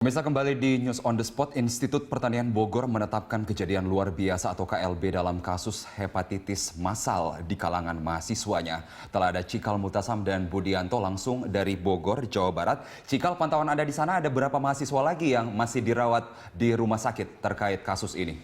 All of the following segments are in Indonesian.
Pemirsa, kembali di News on the Spot, Institut Pertanian Bogor menetapkan kejadian luar biasa atau KLB dalam kasus hepatitis massal di kalangan mahasiswanya. Telah ada Cikal Mutasam dan Budianto langsung dari Bogor, Jawa Barat. Cikal, pantauan Anda di sana, ada berapa mahasiswa lagi yang masih dirawat di rumah sakit terkait kasus ini?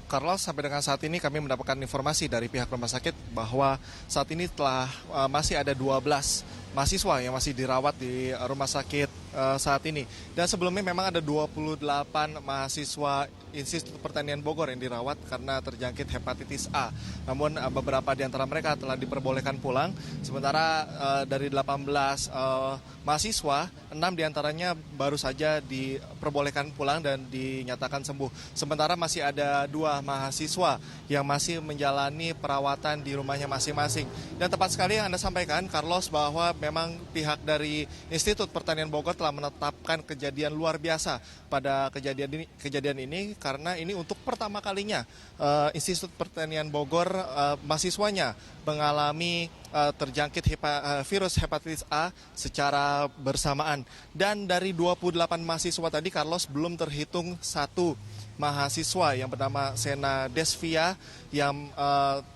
Carlos, sampai dengan saat ini kami mendapatkan informasi dari pihak rumah sakit bahwa saat ini telah masih ada 12 mahasiswa yang masih dirawat di rumah sakit saat ini. Dan sebelumnya memang ada 28 mahasiswa Institut Pertanian Bogor yang dirawat karena terjangkit hepatitis A. Namun beberapa di antara mereka telah diperbolehkan pulang. Sementara dari 18 mahasiswa, 6 diantaranya baru saja diperbolehkan pulang dan dinyatakan sembuh. Sementara masih ada 2 mahasiswa yang masih menjalani perawatan di rumahnya masing-masing. Dan tepat sekali yang Anda sampaikan, Carlos, bahwa memang pihak dari Institut Pertanian Bogor telah menetapkan kejadian luar biasa pada kejadian ini karena ini untuk pertama kalinya Institut Pertanian Bogor mahasiswanya mengalami terjangkit virus hepatitis A secara bersamaan. Dan dari 28 mahasiswa tadi, Carlos, belum terhitung satu mahasiswa yang bernama Sena Desvia yang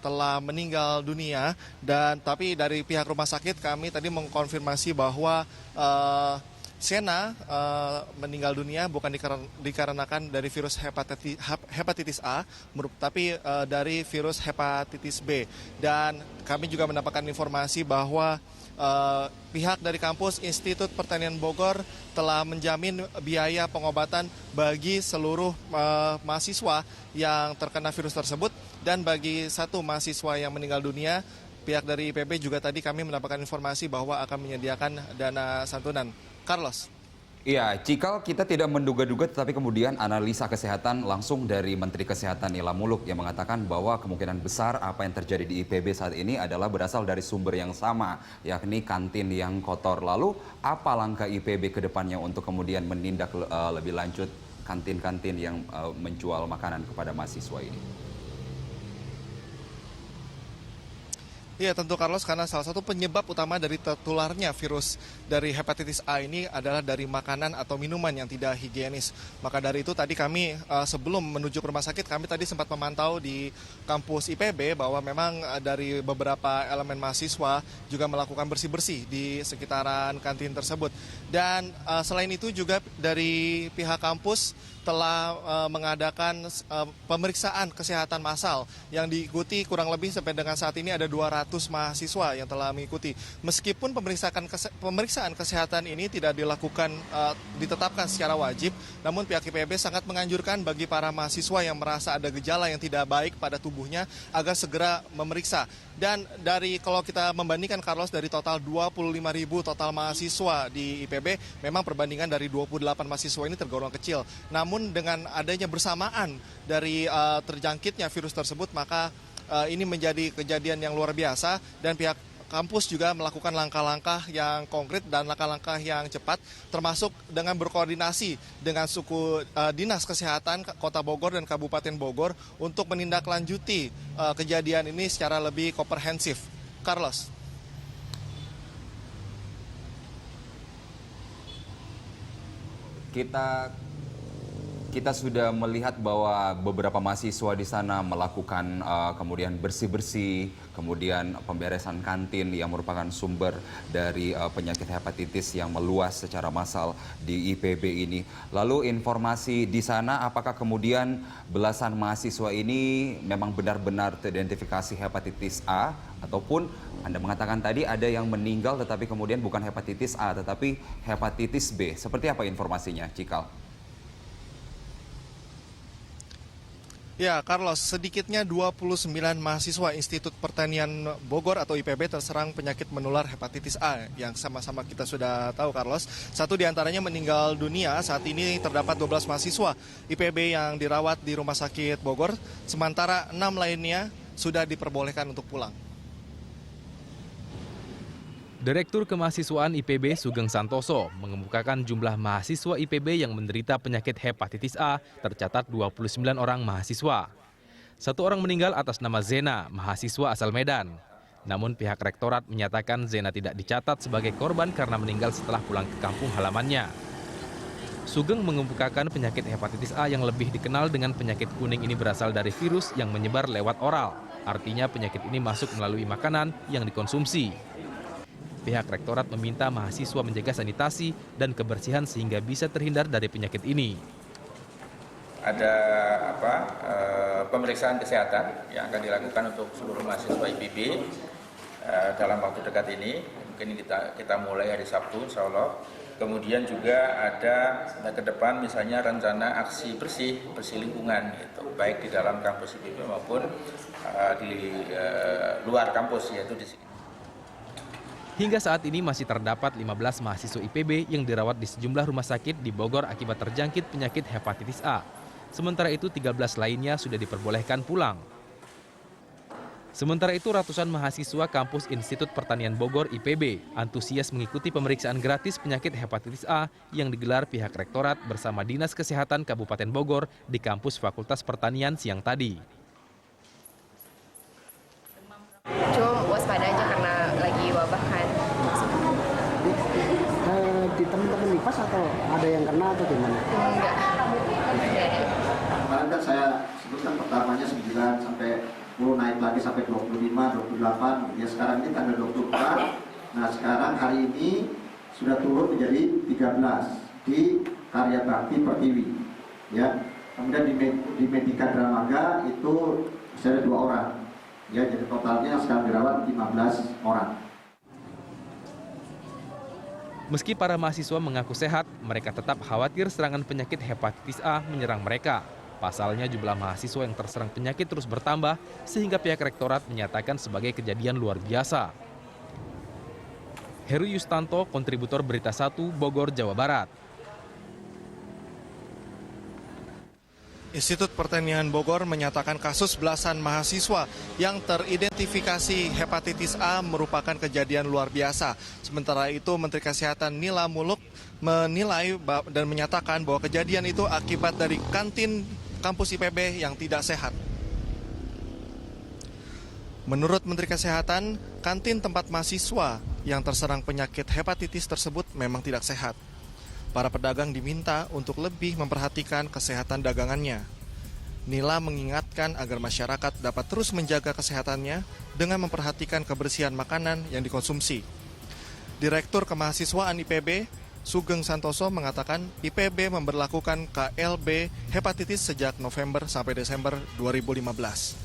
telah meninggal dunia. Dan tapi dari pihak rumah sakit kami tadi mengkonfirmasi bahwa Sena meninggal dunia bukan dikarenakan dari virus hepatitis A, tapi dari virus hepatitis B. Dan kami juga mendapatkan informasi bahwa pihak dari kampus Institut Pertanian Bogor telah menjamin biaya pengobatan bagi seluruh mahasiswa yang terkena virus tersebut. Dan bagi satu mahasiswa yang meninggal dunia, pihak dari IPB juga tadi kami mendapatkan informasi bahwa akan menyediakan dana santunan. Carlos. Iya, Cikal, kita tidak menduga-duga tetapi kemudian analisa kesehatan langsung dari Menteri Kesehatan Nila Muluk yang mengatakan bahwa kemungkinan besar apa yang terjadi di IPB saat ini adalah berasal dari sumber yang sama, yakni kantin yang kotor. Lalu apa langkah IPB ke depannya untuk kemudian menindak lebih lanjut kantin-kantin yang menjual makanan kepada mahasiswa ini? Iya tentu, Carlos, karena salah satu penyebab utama dari tertularnya virus dari hepatitis A ini adalah dari makanan atau minuman yang tidak higienis. Maka dari itu tadi kami sebelum menuju ke rumah sakit, kami tadi sempat memantau di kampus IPB bahwa memang dari beberapa elemen mahasiswa juga melakukan bersih-bersih di sekitaran kantin tersebut. Dan selain itu juga dari pihak kampus telah mengadakan pemeriksaan kesehatan massal yang diikuti kurang lebih sampai dengan saat ini ada 200 mahasiswa yang telah mengikuti. Meskipun pemeriksaan kesehatan ini tidak ditetapkan secara wajib, namun pihak IPB sangat menganjurkan bagi para mahasiswa yang merasa ada gejala yang tidak baik pada tubuhnya agar segera memeriksa. Dan kalau kita membandingkan, Carlos, dari total 25.000 total mahasiswa di IPB, memang perbandingan dari 28 mahasiswa ini tergolong kecil. Namun dengan adanya bersamaan dari terjangkitnya virus tersebut, maka ini menjadi kejadian yang luar biasa dan pihak kampus juga melakukan langkah-langkah yang konkret dan langkah-langkah yang cepat, termasuk dengan berkoordinasi dengan suku Dinas Kesehatan Kota Bogor dan Kabupaten Bogor untuk menindaklanjuti kejadian ini secara lebih komprehensif. Carlos. Kita sudah melihat bahwa beberapa mahasiswa di sana melakukan kemudian bersih-bersih, kemudian pemberesan kantin yang merupakan sumber dari penyakit hepatitis yang meluas secara massal di IPB ini. Lalu informasi di sana, apakah kemudian belasan mahasiswa ini memang benar-benar teridentifikasi hepatitis A, ataupun Anda mengatakan tadi ada yang meninggal tetapi kemudian bukan hepatitis A tetapi hepatitis B. Seperti apa informasinya, Cikal? Ya, Carlos, sedikitnya 29 mahasiswa Institut Pertanian Bogor atau IPB terserang penyakit menular hepatitis A yang sama-sama kita sudah tahu, Carlos. Satu diantaranya meninggal dunia. Saat ini terdapat 12 mahasiswa IPB yang dirawat di Rumah Sakit Bogor, sementara 6 lainnya sudah diperbolehkan untuk pulang. Direktur Kemahasiswaan IPB Sugeng Santoso mengemukakan jumlah mahasiswa IPB yang menderita penyakit hepatitis A tercatat 29 orang mahasiswa. 1 orang meninggal atas nama Zena, mahasiswa asal Medan. Namun pihak rektorat menyatakan Zena tidak dicatat sebagai korban karena meninggal setelah pulang ke kampung halamannya. Sugeng mengemukakan penyakit hepatitis A yang lebih dikenal dengan penyakit kuning ini berasal dari virus yang menyebar lewat oral. Artinya penyakit ini masuk melalui makanan yang dikonsumsi. Pihak rektorat meminta mahasiswa menjaga sanitasi dan kebersihan sehingga bisa terhindar dari penyakit ini. Ada pemeriksaan kesehatan yang akan dilakukan untuk seluruh mahasiswa IPB dalam waktu dekat ini. Mungkin kita mulai hari Sabtu, insya Allah. Kemudian juga ada ke depan misalnya rencana aksi bersih lingkungan, gitu, baik di dalam kampus IPB maupun di luar kampus, yaitu di sini. Hingga saat ini masih terdapat 15 mahasiswa IPB yang dirawat di sejumlah rumah sakit di Bogor akibat terjangkit penyakit hepatitis A. Sementara itu 13 lainnya sudah diperbolehkan pulang. Sementara itu ratusan mahasiswa kampus Institut Pertanian Bogor IPB antusias mengikuti pemeriksaan gratis penyakit hepatitis A yang digelar pihak rektorat bersama Dinas Kesehatan Kabupaten Bogor di kampus Fakultas Pertanian siang tadi. Cuma waspada aja karena lagi wabah kan. Di teman-teman di pas atau ada yang kena atau gimana? Enggak. Kemarin kan saya sebutkan pertamanya 9 sampai 10 naik lagi sampai 25, 28. Ya sekarang ini tanggal 24. Nah sekarang hari ini sudah turun menjadi 13 di Karya Bakti Pertiwi. Ya. Kemudian di Medika Dramaga itu ada 2 orang. Ya, jadi totalnya sekarang dirawat 15 orang. Meski para mahasiswa mengaku sehat, mereka tetap khawatir serangan penyakit hepatitis A menyerang mereka. Pasalnya jumlah mahasiswa yang terserang penyakit terus bertambah sehingga pihak rektorat menyatakan sebagai kejadian luar biasa. Heru Yustanto, kontributor Berita 1, Bogor, Jawa Barat. Institut Pertanian Bogor menyatakan kasus belasan mahasiswa yang teridentifikasi hepatitis A merupakan kejadian luar biasa. Sementara itu, Menteri Kesehatan Nila Muluk menilai dan menyatakan bahwa kejadian itu akibat dari kantin kampus IPB yang tidak sehat. Menurut Menteri Kesehatan, kantin tempat mahasiswa yang terserang penyakit hepatitis tersebut memang tidak sehat. Para pedagang diminta untuk lebih memperhatikan kesehatan dagangannya. Nila mengingatkan agar masyarakat dapat terus menjaga kesehatannya dengan memperhatikan kebersihan makanan yang dikonsumsi. Direktur Kemahasiswaan IPB, Sugeng Santoso mengatakan IPB memberlakukan KLB hepatitis sejak November sampai Desember 2015.